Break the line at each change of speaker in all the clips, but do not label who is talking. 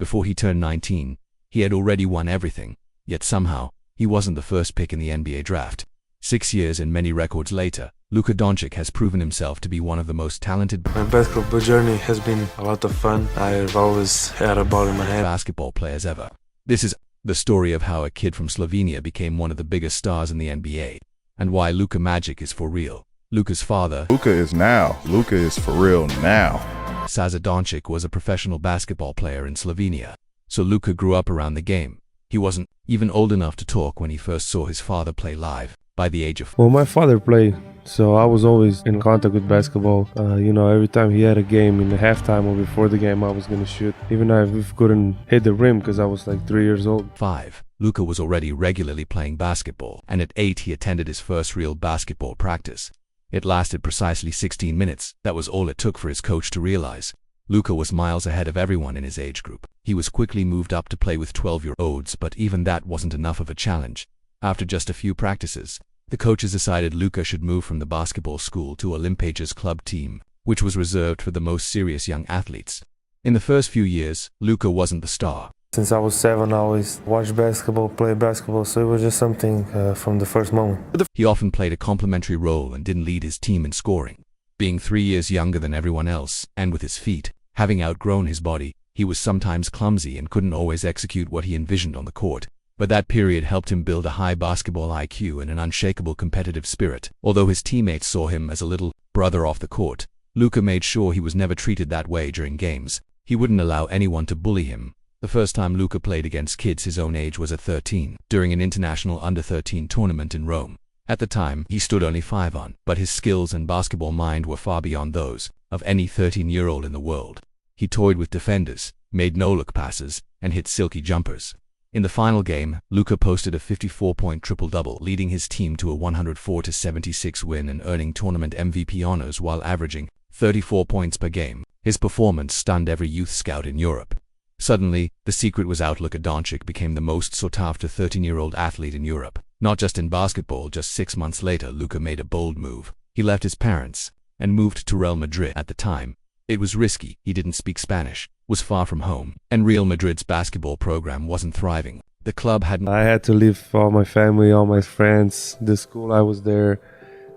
Before he turned 19, he had already won everything, yet somehow, he wasn't the first pick in the NBA draft. 6 years and many records later, Luka Doncic has proven himself to be one of the most talented
My basketball journey has been a lot of fun. I've always had a ball in my hand.
basketball players ever. This is the story of how a kid from Slovenia became one of the biggest stars in the NBA, and why Luka magic is for real. Luka's father,
Luka is now. Luka is for real now.
Sasa Doncic, was a professional basketball player in Slovenia, so Luka grew up around the game. He wasn't even old enough to talk when he first saw his father play live. By the age of
Well, my father played, so I was always in contact with basketball. Every time he had a game in the halftime or before the game, I was going to shoot. Even if I couldn't hit the rim because I was like 3 years old.
5, Luka was already regularly playing basketball, and at 8 he attended his first real basketball practice. It lasted precisely 16 minutes. That was all it took for his coach to realize Luka was miles ahead of everyone in his age group. He was quickly moved up to play with 12-year-olds, but even that wasn't enough of a challenge. After just a few practices, the coaches decided Luka should move from the basketball school to Olimpija's club team, which was reserved for the most serious young athletes. In the first few years, Luka wasn't the star.
Since I was 7, I always watched basketball, played basketball, so it was just something from the first moment.
He often played a complementary role and didn't lead his team in scoring. Being 3 years younger than everyone else, and with his feet having outgrown his body, he was sometimes clumsy and couldn't always execute what he envisioned on the court. But that period helped him build a high basketball IQ and an unshakable competitive spirit. Although his teammates saw him as a little brother off the court, Luka made sure he was never treated that way during games. He wouldn't allow anyone to bully him. The first time Luka played against kids his own age was at 13, during an international under-13 tournament in Rome. At the time, he stood only 5 on, but his skills and basketball mind were far beyond those of any 13-year-old in the world. He toyed with defenders, made no-look passes, and hit silky jumpers. In the final game, Luka posted a 54-point triple-double, leading his team to a 104-76 win and earning tournament MVP honors while averaging 34 points per game. His performance stunned every youth scout in Europe. Suddenly, the secret was out. Luka Doncic became the most sought-after 13-year-old athlete in Europe. Not just in basketball, just 6 months later, Luka made a bold move. He left his parents and moved to Real Madrid. At the time, it was risky. He didn't speak Spanish, was far from home, and Real Madrid's basketball program wasn't thriving. The club hadn't...
I had to leave all my family, all my friends, the school I was there,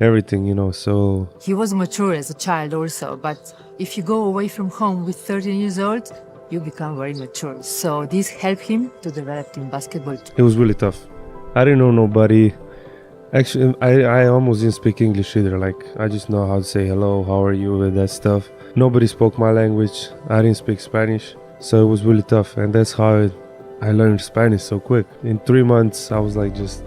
everything, so...
He was mature as a child also, but if you go away from home with 13 years old, you become very mature. So this helped him to develop in basketball too.
It was really tough. I didn't know nobody. Actually, I almost didn't speak English either. Like, I just know how to say hello, how are you, and that stuff. Nobody spoke my language. I didn't speak Spanish. So it was really tough. And that's how I learned Spanish so quick. In 3 months, I was like just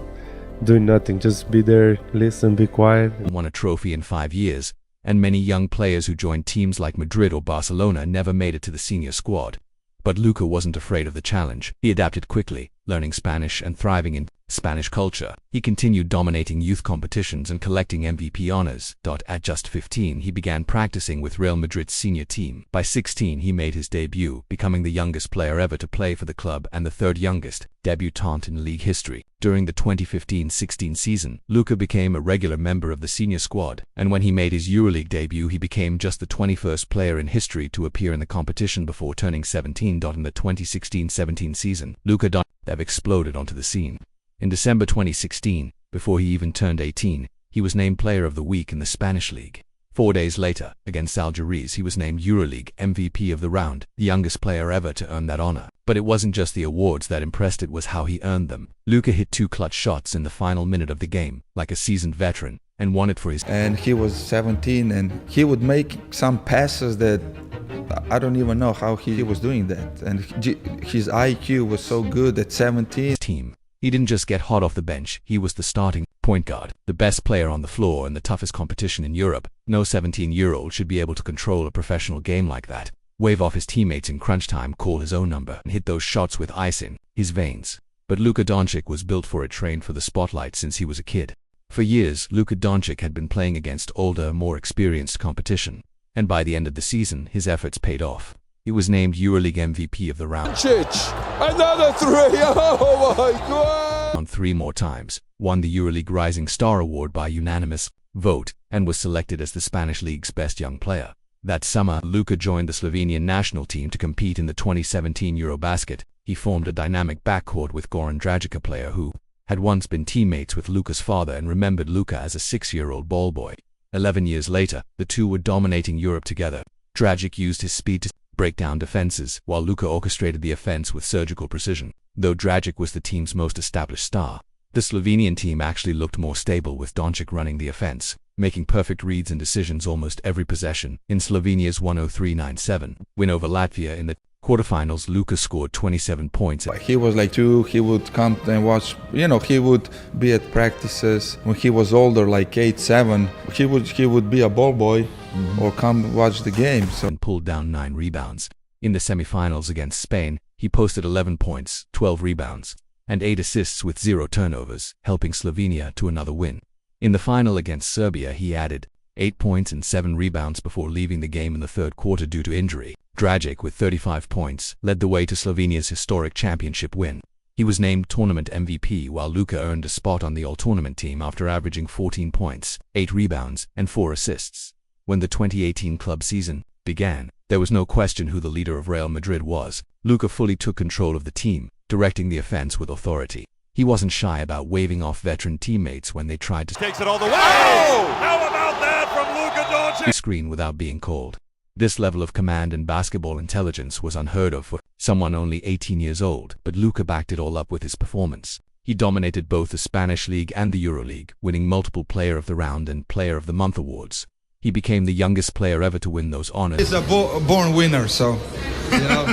doing nothing. Just be there, listen, be quiet.
Won a trophy in 5 years, and many young players who joined teams like Madrid or Barcelona never made it to the senior squad. But Luka wasn't afraid of the challenge. He adapted quickly, learning Spanish and thriving in Spanish culture. He continued dominating youth competitions and collecting MVP honors. At just 15, he began practicing with Real Madrid's senior team. By 16, he made his debut, becoming the youngest player ever to play for the club and the third youngest debutant in league history. During the 2015-16 season, Luka became a regular member of the senior squad, and when he made his EuroLeague debut, he became just the 21st player in history to appear in the competition before turning 17. In the 2016-17 season, Luka Doncic exploded onto the scene. In December 2016, before he even turned 18, he was named Player of the Week in the Spanish League. 4 days later, against Algeciras, he was named EuroLeague MVP of the round, the youngest player ever to earn that honor. But it wasn't just the awards that impressed, it was how he earned them. Luka hit 2 clutch shots in the final minute of the game, like a seasoned veteran, and won it for his...
And he was 17, and he would make some passes that I don't even know how he was doing that. And his IQ was so good at 17.
Team. He didn't just get hot off the bench, he was the starting point guard, the best player on the floor in the toughest competition in Europe. No 17-year-old should be able to control a professional game like that, wave off his teammates in crunch time, call his own number, and hit those shots with ice in his veins. But Luka Doncic was built for it, trained for the spotlight since he was a kid. For years, Luka Doncic had been playing against older, more experienced competition, and by the end of the season, his efforts paid off. He was named EuroLeague MVP of the round.
Another 3! Oh my God!
On 3 more times, won the EuroLeague Rising Star Award by unanimous vote, and was selected as the Spanish League's best young player. That summer, Luka joined the Slovenian national team to compete in the 2017 Eurobasket. He formed a dynamic backcourt with Goran Dragic, a player who had once been teammates with Luka's father and remembered Luka as a 6-year-old ball boy. 11 years later, the two were dominating Europe together. Dragic used his speed to break down defenses, while Luka orchestrated the offense with surgical precision. Though Dragic was the team's most established star, the Slovenian team actually looked more stable with Doncic running the offense, making perfect reads and decisions almost every possession. In Slovenia's 103-97 win over Latvia in the quarterfinals, Luka scored 27 points.
He was like 2, he would come and watch, he would be at practices. When he was older, like 8, 7, he would be a ball boy or come watch the game.
And pulled down 9 rebounds. In the semifinals against Spain, he posted 11 points, 12 rebounds, and 8 assists with 0 turnovers, helping Slovenia to another win. In the final against Serbia, he added 8 points and 7 rebounds before leaving the game in the third quarter due to injury. Dragic, with 35 points, led the way to Slovenia's historic championship win. He was named tournament MVP, while Luka earned a spot on the all-tournament team after averaging 14 points, 8 rebounds, and 4 assists. When the 2018 club season began, there was no question who the leader of Real Madrid was. Luka fully took control of the team, directing the offense with authority. He wasn't shy about waving off veteran teammates when they tried to
Takes it all the way. Oh! How about that from Luka Doncic?
screen without being called. This level of command and basketball intelligence was unheard of for someone only 18 years old, but Luka backed it all up with his performance. He dominated both the Spanish League and the EuroLeague, winning multiple Player of the Round and Player of the Month awards. He became the youngest player ever to win those honors.
He's a born winner, so, no,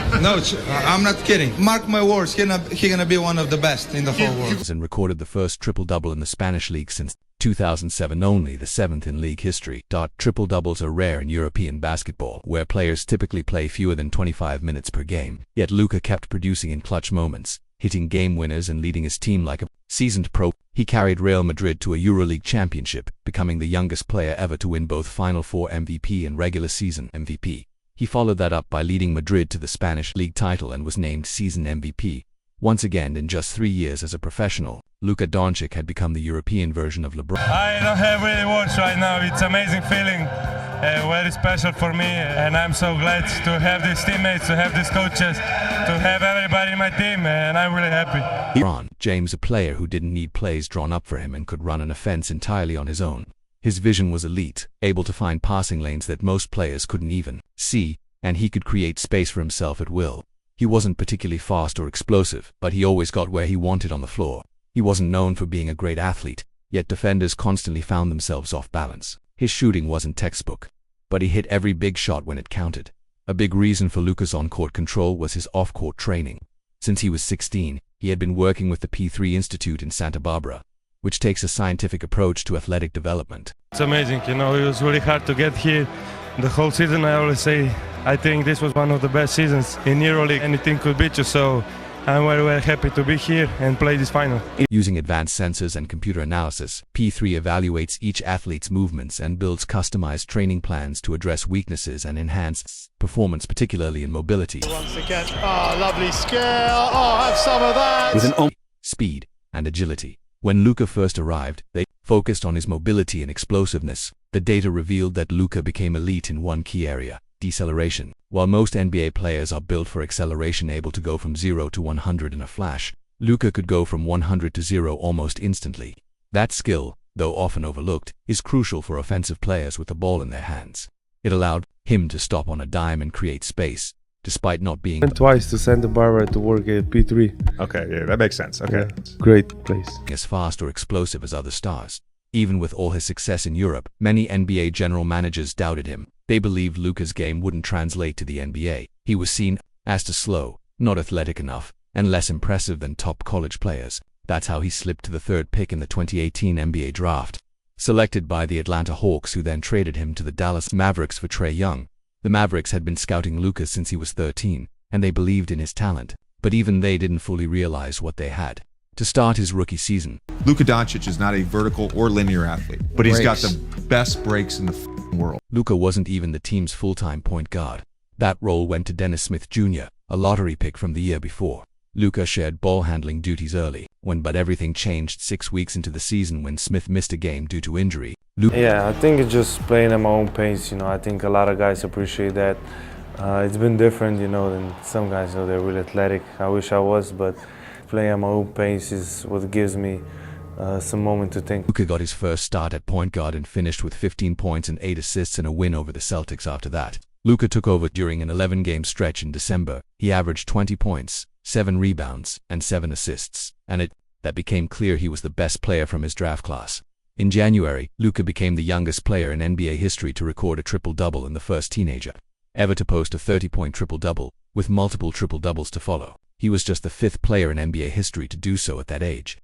I'm not kidding. Mark my words, he's gonna be one of the best in the whole world.
And recorded the first triple-double in the Spanish League since 2007, only the 7th in league history. Triple-doubles are rare in European basketball, where players typically play fewer than 25 minutes per game. Yet Luka kept producing in clutch moments, hitting game winners and leading his team like a seasoned pro. He carried Real Madrid to a EuroLeague championship, becoming the youngest player ever to win both Final Four MVP and regular season MVP. He followed that up by leading Madrid to the Spanish League title and was named season MVP. Once again, in just 3 years as a professional, Luka Doncic had become the European version of LeBron.
I don't have really words right now. It's an amazing feeling, very special for me, and I'm so glad to have these teammates, to have these coaches, to have everybody in my team, and I'm really happy.
LeBron James, a player who didn't need plays drawn up for him and could run an offense entirely on his own. His vision was elite, able to find passing lanes that most players couldn't even see, and he could create space for himself at will. He wasn't particularly fast or explosive, but he always got where he wanted on the floor. He wasn't known for being a great athlete, yet defenders constantly found themselves off balance. His shooting wasn't textbook, but he hit every big shot when it counted. A big reason for Luka's on-court control was his off-court training. Since he was 16, he had been working with the P3 Institute in Santa Barbara, which takes a scientific approach to athletic development.
It's amazing, it was really hard to get here. The whole season, I always say, I think this was one of the best seasons in EuroLeague. Anything could beat you, so I'm very, very happy to be here and play this final.
Using advanced sensors and computer analysis, P3 evaluates each athlete's movements and builds customized training plans to address weaknesses and enhance performance, particularly in mobility.
Once again, lovely scale. Have some of that.
With an speed and agility. When Luka first arrived, they focused on his mobility and explosiveness. The data revealed that Luka became elite in one key area: deceleration. While most NBA players are built for acceleration, able to go from 0 to 100 in a flash, Luka could go from 100 to 0 almost instantly. That skill, though often overlooked, is crucial for offensive players with the ball in their hands. It allowed him to stop on a dime and create space, despite not being
twice to Santa Barbara to work at P3.
Okay, yeah, that makes sense. Okay.
Yeah, great place.
as fast or explosive as other stars. Even with all his success in Europe, many NBA general managers doubted him. They believed Luka's game wouldn't translate to the NBA. He was seen as too slow, not athletic enough, and less impressive than top college players. That's how he slipped to the 3rd pick in the 2018 NBA draft. Selected by the Atlanta Hawks, who then traded him to the Dallas Mavericks for Trae Young. The Mavericks had been scouting Luka since he was 13, and they believed in his talent. But even they didn't fully realize what they had. To start his rookie season,
Luka Doncic is not a vertical or linear athlete, but he's got the best breaks in the world.
Luka wasn't even the team's full-time point guard. That role went to Dennis Smith Jr., a lottery pick from the year before. Luka shared ball handling duties early, But everything changed 6 weeks into the season when Smith missed a game due to injury. Luka
Yeah, I think it's just playing at my own pace. I think a lot of guys appreciate that. It's been different, than some guys. They're really athletic. I wish I was, but playing at my own pace is what gives me some moment to think.
Luka got his first start at point guard and finished with 15 points and 8 assists in a win over the Celtics after that. Luka took over during an 11-game stretch in December. He averaged 20 points, 7 rebounds, and 7 assists, and that became clear he was the best player from his draft class. In January, Luka became the youngest player in NBA history to record a triple-double and the first teenager ever to post a 30-point triple-double, with multiple triple-doubles to follow. He was just the 5th player in NBA history to do so at that age.